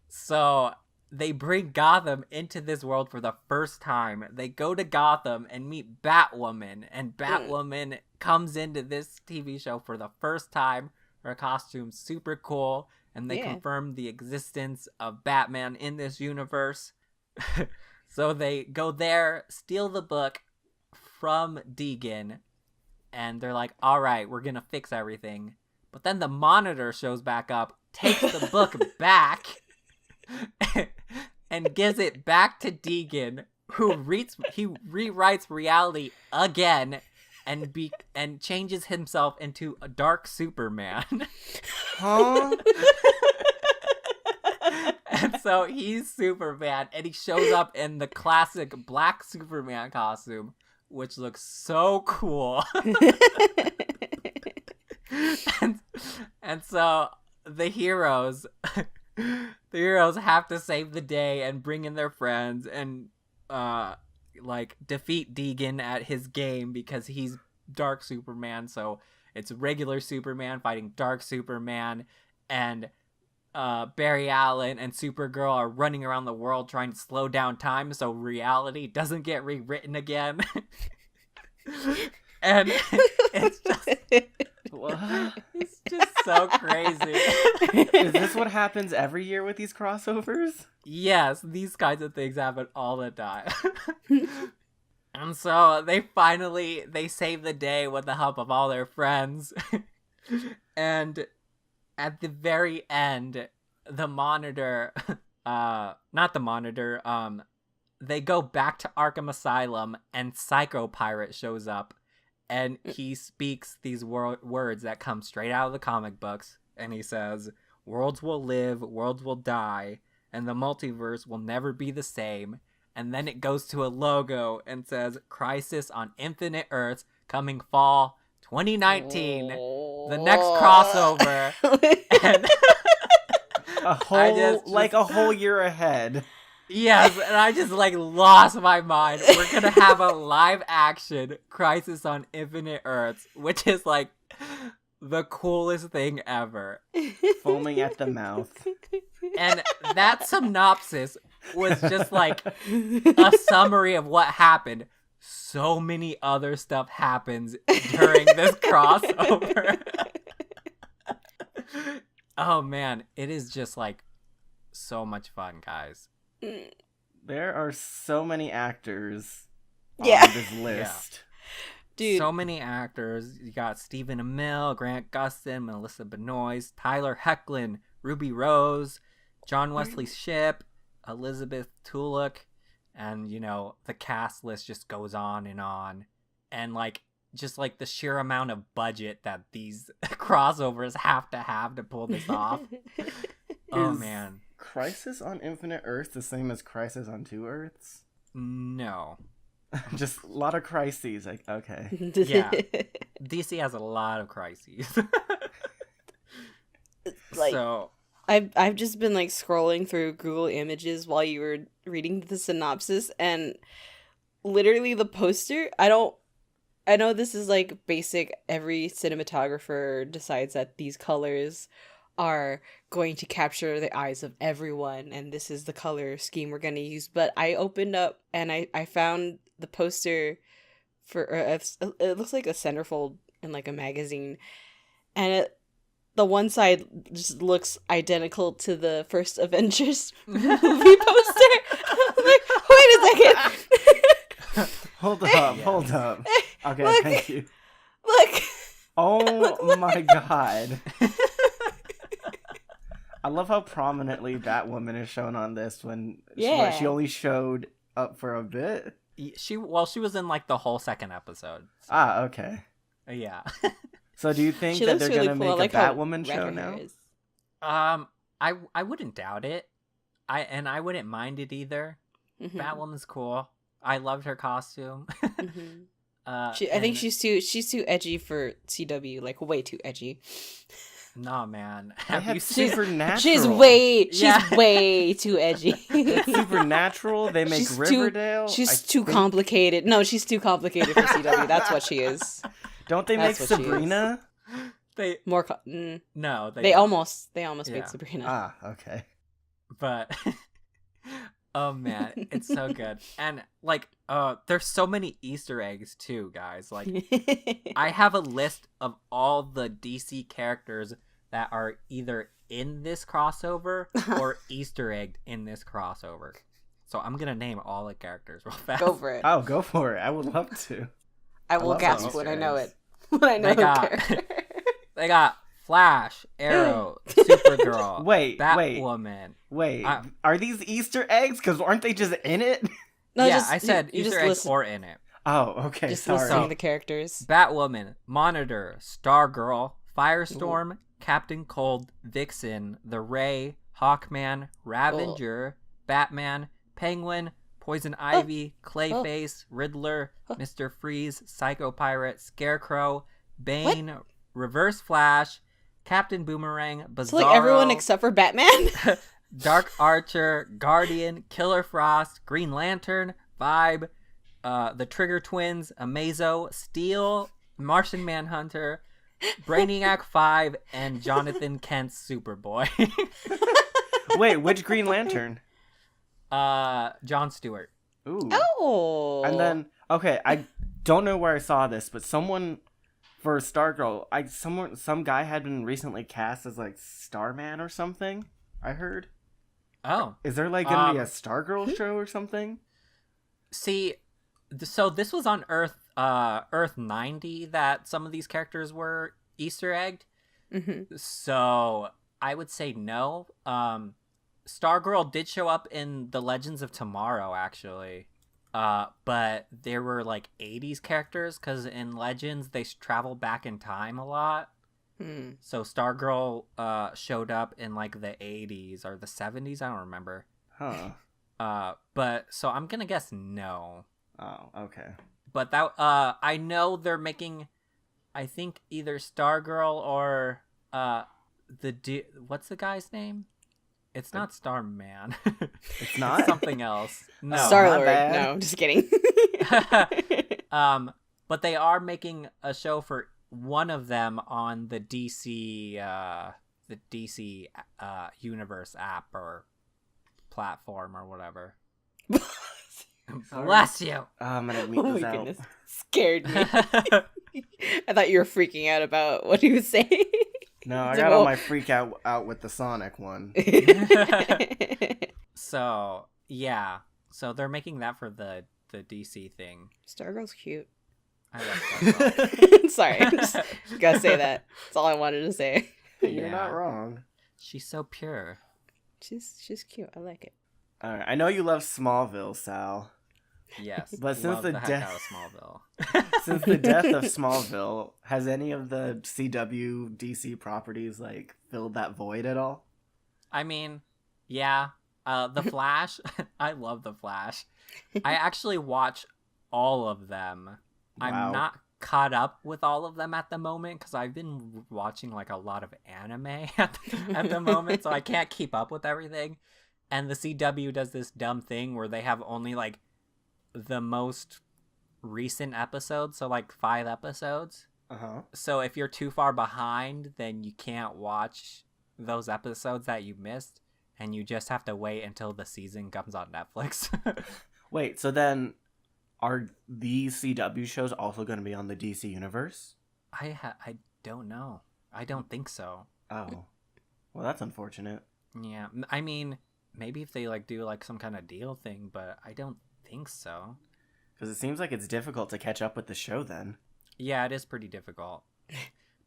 So they bring Gotham into this world for the first time. They go to Gotham and meet Batwoman, and Batwoman comes into this TV show for the first time. Her costume's super cool, and they confirm the existence of Batman in this universe. So they go there, steal the book from Deegan, and they're like, all right, we're going to fix everything. But then the Monitor shows back up, takes the book back, and gives it back to Deegan, who rewrites reality again and changes himself into a dark Superman. Huh? And so he's Superman, and he shows up in the classic black Superman costume, which looks so cool. and so the heroes have to save the day and bring in their friends and like defeat Deegan at his game, because he's Dark Superman. So It's regular Superman fighting Dark Superman, and Barry Allen and Supergirl are running around the world trying to slow down time so reality doesn't get rewritten again. And it's just What? it's just so crazy. Is this what happens every year with these crossovers? Yes, these kinds of things happen all the time. And so they save the day with the help of all their friends. And at the very end, the Monitor, not the Monitor, they go back to Arkham Asylum and Psycho Pirate shows up. And he speaks these words that come straight out of the comic books. And he says, "Worlds will live, worlds will die, and the multiverse will never be the same." And then it goes to a logo and says, "Crisis on Infinite Earths, coming fall 2019. The next crossover." And a whole year ahead. yes, and I just lost my mind. We're gonna have a live action Crisis on Infinite Earths, which is the coolest thing ever. Foaming at the mouth. And that synopsis was just a summary of what happened. So many other stuff happens during this crossover. Oh man, it is just so much fun, guys. There are so many actors on Yeah. this list. Dude. So many actors. You got Stephen Amell, Grant Gustin, Melissa Benoist, Tyler Hoechlin, Ruby Rose, John Wesley Shipp, Elizabeth Tulloch, and the cast list just goes on. And just the sheer amount of budget that these crossovers have to pull this off. Oh Is man. Crisis on Infinite Earths the same as Crisis on Two Earths? No. Just a lot of crises. Okay. Yeah. DC has a lot of crises. So I've just been scrolling through Google Images while you were reading the synopsis, and literally the poster, I know this is basic, every cinematographer decides that these colors are going to capture the eyes of everyone and this is the color scheme we're going to use, but I opened up and I found the poster for it looks like a centerfold in a magazine, and the one side just looks identical to the first Avengers movie poster. I'm wait a second. Hold up. Okay, Look. thank you. Look. Oh my god. I love how prominently Batwoman is shown on this when she only showed up for a bit. she was in the whole second episode. So. Okay. Yeah. So do you think that they're gonna make a Batwoman show now? I wouldn't doubt it. I wouldn't mind it either. Mm-hmm. Batwoman's cool. I loved her costume. Mm-hmm. I think she's too edgy for CW, way too edgy. Nah, man. They have Supernatural. She's way too edgy. Supernatural. They make Riverdale. She's too complicated. No, she's too complicated for CW. That's what she is. Don't they make Sabrina? They more. No, they almost made Sabrina. Ah, okay. But oh man, it's so good. And there's so many Easter eggs too, guys. I have a list of all the DC characters that are either in this crossover or Easter egged in this crossover. So I'm gonna name all the characters real fast. Go for it. Oh, go for it. I would love to. I will gasp when I know it. When I know they got Flash, Arrow, Supergirl, Wait, Batwoman. Wait, are these Easter eggs? Because aren't they just in it? No, yeah, I said Easter eggs or in it. Oh, okay. Just sorry. listening to the characters. Batwoman, Monitor, Stargirl, Firestorm, Captain Cold, Vixen, The Ray, Hawkman, Ravager, Batman, Penguin, Poison Ivy, Clayface, Riddler, Mr. Freeze, Psycho Pirate, Scarecrow, Bane, Reverse Flash, Captain Boomerang, Bizarro, So everyone except for Batman? Dark Archer, Guardian, Killer Frost, Green Lantern, Vibe, the Trigger Twins, Amazo, Steel, Martian Manhunter, Brainiac 5 and Jonathan Kent's Superboy. Wait, which Green Lantern? Jon Stewart. Ooh. Oh. And then, okay, I don't know where I saw this, but someone for Stargirl, some guy had been recently cast as like Starman or something. I heard. Oh, Is there like gonna be a Stargirl show or something? see, so this was on Earth 90 that some of these characters were Easter egged. Mm-hmm. So I would say no. Stargirl did show up in the Legends of Tomorrow, actually. But there were like 80s characters because in Legends they travel back in time a lot. So Stargirl showed up in like the 80s or the 70s, I don't remember. Huh. But so I'm gonna guess no. Oh, okay. But that I know they're making, I think either Stargirl or what's the guy's name? It's not Starman. It's not? It's something else. No. Star-Lord. bad. No, just kidding. But they are making a show for one of them on the DC Universe app or platform or whatever. Bless you. I'm gonna meet Oh this my out. goodness. Scared me. I thought you were freaking out about what he was saying. No, I got all my freak out with the Sonic one. So yeah, so they're making that for the DC thing. Stargirl's cute. I love Stargirl. Sorry, I just gotta say that. That's all I wanted to say. You're Yeah. not wrong. She's so pure. She's cute. I like it. All right, I know you love Smallville, Sal. Yes, But since love the heck death- out of Smallville. Since the death of Smallville, has any of the CW DC properties like filled that void at all? I mean, yeah, the Flash. I love the Flash. I actually watch all of them. Wow. I'm not caught up with all of them at the moment because I've been watching like a lot of anime at the moment, so I can't keep up with everything. And the CW does this dumb thing where they have only like the most recent episodes, so like 5 episodes. Uh-huh. So if you're too far behind, then you can't watch those episodes that you missed, and you just have to wait until the season comes on Netflix. Wait, so then are these CW shows also going to be on the DC universe? I don't know. I don't think so. Oh. Well, that's unfortunate. Yeah, I mean, maybe if they like do like some kind of deal thing, but I don't think so. Because it seems like it's difficult to catch up with the show then. Yeah, it is pretty difficult.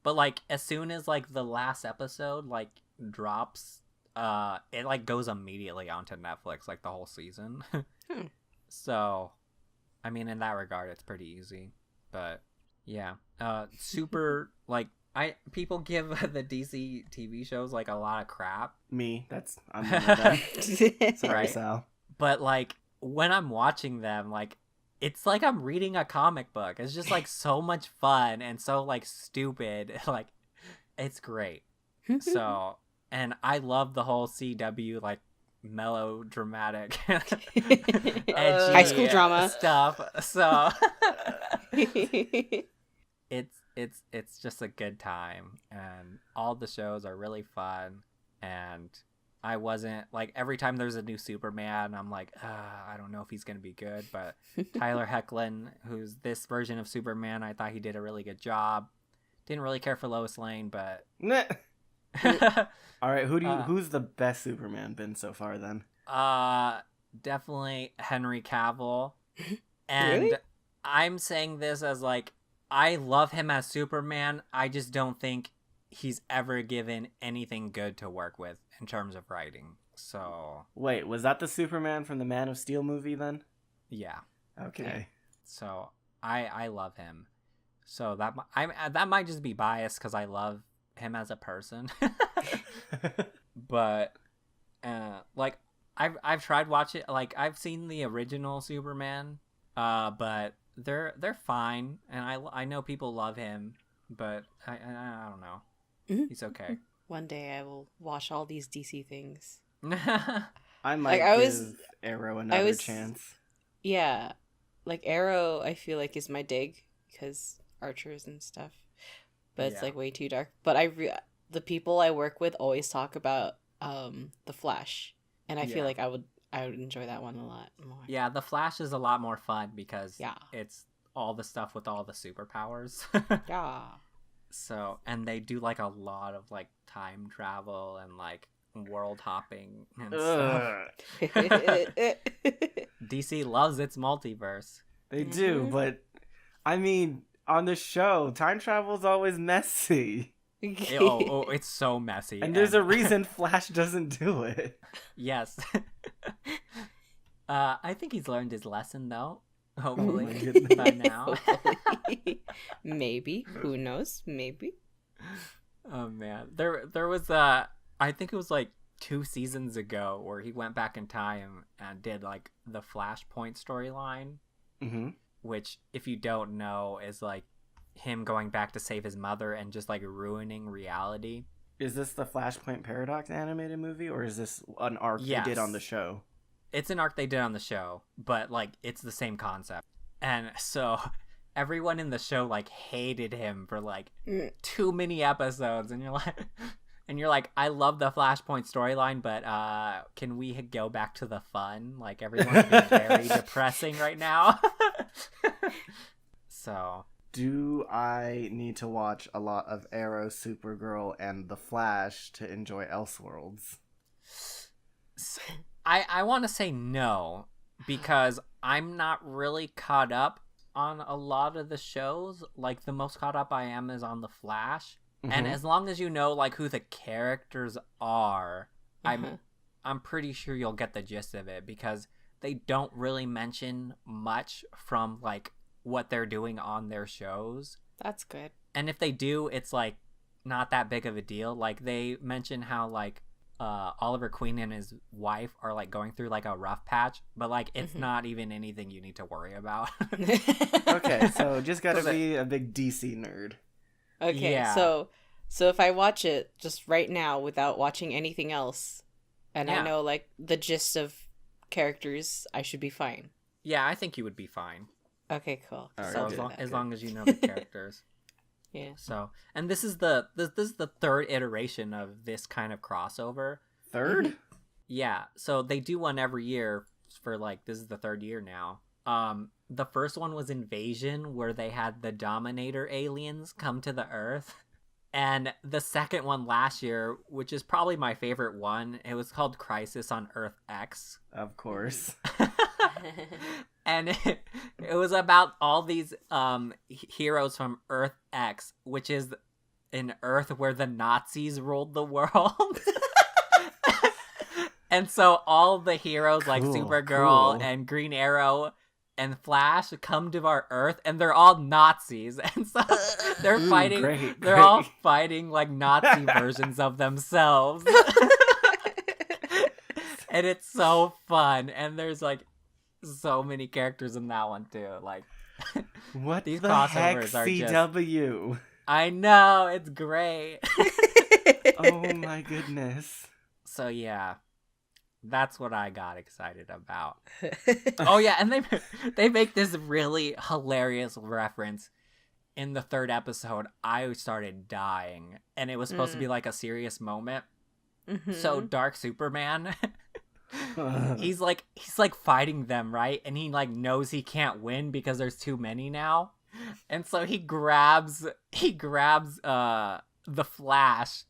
But like as soon as like the last episode like drops, it like goes immediately onto Netflix, like the whole season. So, I mean, in that regard, it's pretty easy. But yeah, super like people give the DC TV shows like a lot of crap. Me, I'm one of them. Sorry, Right. Sal. But like when I'm watching them, like it's like I'm reading a comic book. It's just like so much fun and so like stupid. Like it's great. So, and I love the whole CW like melodramatic edgy High school drama stuff. So it's just a good time, and all the shows are really fun. And I wasn't like every time there's a new Superman, I'm like, I don't know if he's gonna be good. But Tyler Hoechlin, who's this version of Superman, I thought he did a really good job. Didn't really care for Lois Lane, but All right, who's the best Superman been so far then? definitely Henry Cavill. And Really? I'm saying this as like I love him as Superman. I just don't think he's ever given anything good to work with in terms of writing. So Wait, was that the Superman from the Man of Steel movie then? yeah. Okay. So I love him. So that might just be biased because I love him as a person. But like I've tried watching, like I've seen the original Superman, but they're fine, and I know people love him, but I don't know. He's okay. One day I will watch all these DC things. I might I give was- Arrow another chance. Yeah, like Arrow, I feel like is my dig because Archers and stuff. but it's Yeah. like way too dark. But the people I work with always talk about the Flash, and I feel Yeah. like I would enjoy that one a lot more. Yeah, The Flash is a lot more fun because Yeah. it's all the stuff with all the superpowers. Yeah. So, and they do like a lot of like time travel and like world hopping and stuff. DC loves its multiverse. They do, but I mean, on the show, time travel is always messy. It's so messy. And there's a reason Flash doesn't do it. Yes. I think he's learned his lesson though. Hopefully my goodness. by now. Hopefully. Maybe. Who knows? Maybe. Oh man. There was I think it was like 2 seasons ago where he went back in time and did like the Flashpoint storyline, Mm-hmm. which if you don't know is like him going back to save his mother and just like ruining reality. Is this the Flashpoint Paradox animated movie, or is this an arc Yes. they did on the show? It's an arc they did on the show, but like it's the same concept. And so everyone in the show like hated him for like too many episodes, and you're like I love the Flashpoint storyline, but can we go back to the fun? Like everyone's being very depressing right now. So Do I need to watch a lot of Arrow, Supergirl, and The Flash to enjoy Elseworlds? I want to say no, because I'm not really caught up on a lot of the shows. Like the most caught up I am is on The Flash. And Mhm. as long as you know like who the characters are, I'm pretty sure you'll get the gist of it, because they don't really mention much from like what they're doing on their shows. That's good. And if they do, it's like not that big of a deal. Like they mention how like Oliver Queen and his wife are like going through like a rough patch, but like it's not even anything you need to worry about. Okay, so just gotta be a big DC nerd. Okay, Yeah. so if I watch it just right now without watching anything else, and I Yeah. know like the gist of characters, I should be fine. Yeah, I think you would be fine. Okay, cool. All right, So I'll as do long, that. as long as you know the characters. Yeah. So, and this is the third iteration of this kind of crossover. Third? Yeah, so they do one every year for like this is the 3rd year now. The first one was Invasion, where they had the Dominator aliens come to the Earth. And the second one last year, which is probably my favorite one, it was called Crisis on Earth X. Of course. And it was about all these heroes from Earth X, which is an Earth where the Nazis ruled the world. And so all the heroes like Cool, Supergirl cool. and Green Arrow and Flash come to our Earth, and they're all Nazis. And so they're Ooh, fighting. great, They're all great. fighting like Nazi versions of themselves. And it's so fun. And there's like so many characters in that one too. Like What These the heck, crossovers are just- CW? I know, it's great. Oh my goodness. So yeah, that's what I got excited about. Oh yeah, and they make this really hilarious reference in the 3rd episode. I started dying, and it was supposed to be like a serious moment. So Dark Superman, he's like fighting them, right? And he like knows he can't win because there's too many now. And so he grabs the Flash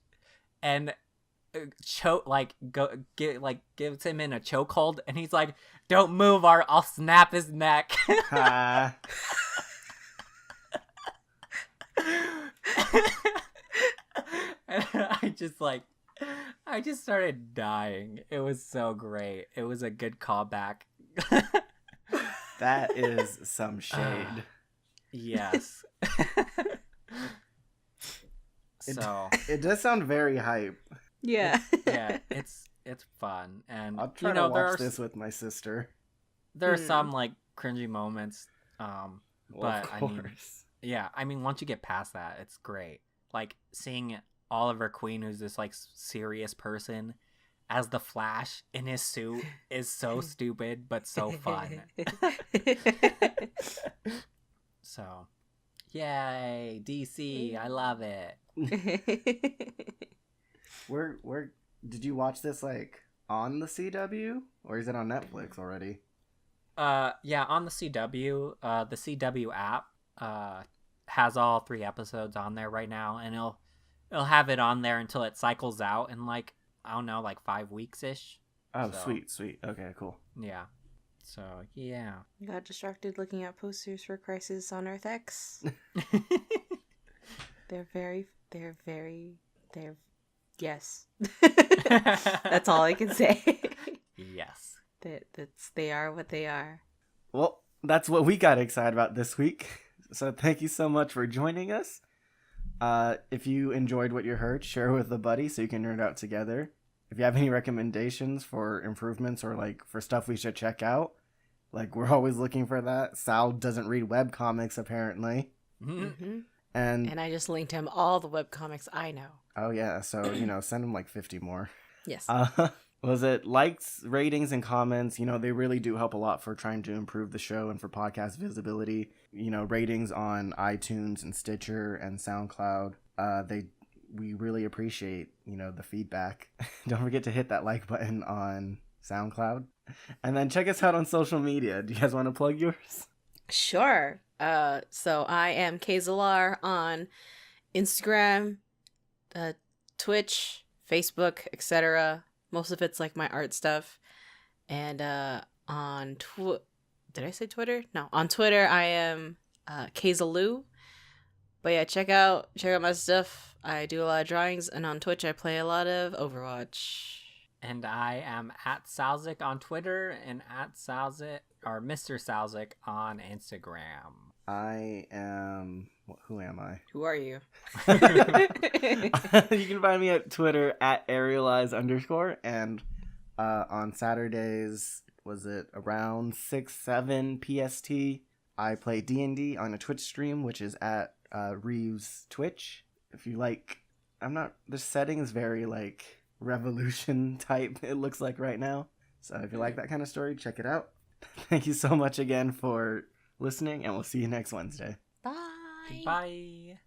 and gives him in a chokehold, and he's like, "Don't move or I'll snap his neck." Ah. And I just started dying. It was so great. It was a good callback. That is some shade. Yes. So It does sound very hype. Yeah. yeah, it's fun, and I'll try you know to there watch are this with my sister. there are some like cringy moments, Well, but of I mean, course. yeah, I mean once you get past that, it's great. Like seeing Oliver Queen, who's this like serious person, as the Flash in his suit is so stupid but so fun. So Yay, DC! I love it. Where did you watch this, like, on the CW, or is it on Netflix already? Yeah, on the CW. The CW app has all 3 episodes on there right now, and it'll have it on there until it cycles out in, like, I don't know, like 5 weeks ish. Oh, So, sweet. Okay, cool. Yeah. So yeah. Got distracted looking at posters for Crisis on Earth X. They're yes. That's all I can say. Yes. They are what they are. Well, that's what we got excited about this week. So thank you so much for joining us. If you enjoyed what you heard, share with a buddy so you can nerd out together. If you have any recommendations for improvements or, like, for stuff we should check out, like, we're always looking for that. Sal doesn't read webcomics, apparently. Mm-hmm. And I just linked him all the webcomics I know. oh, yeah. So, send him like 50 more. Yes. Was it likes, ratings, and comments? They really do help a lot for trying to improve the show and for podcast visibility. Ratings on iTunes and Stitcher and SoundCloud. We really appreciate, the feedback. Don't forget to hit that like button on SoundCloud. And then check us out on social media. Do you guys want to plug yours? Sure. So I am Kazalar on Instagram, Twitch, Facebook, etc. Most of it's like my art stuff. And on did I say Twitter? No, on Twitter I am Kazaloo. But yeah, check out my stuff. I do a lot of drawings, and on Twitch I play a lot of Overwatch. And I am at Salzik on Twitter and at Salzik or Mr. Salzik on Instagram. I am. Who am I? Who are you? You can find me at Twitter at Aerialize_, and on Saturdays, was it around 6-7 PST? I play D&D on a Twitch stream, which is at Reeves Twitch. If you like, the setting is very like Revolution type, it looks like right now. So if you like that kind of story, check it out. Thank you so much again for listening, and we'll see you next Wednesday. Bye. Bye.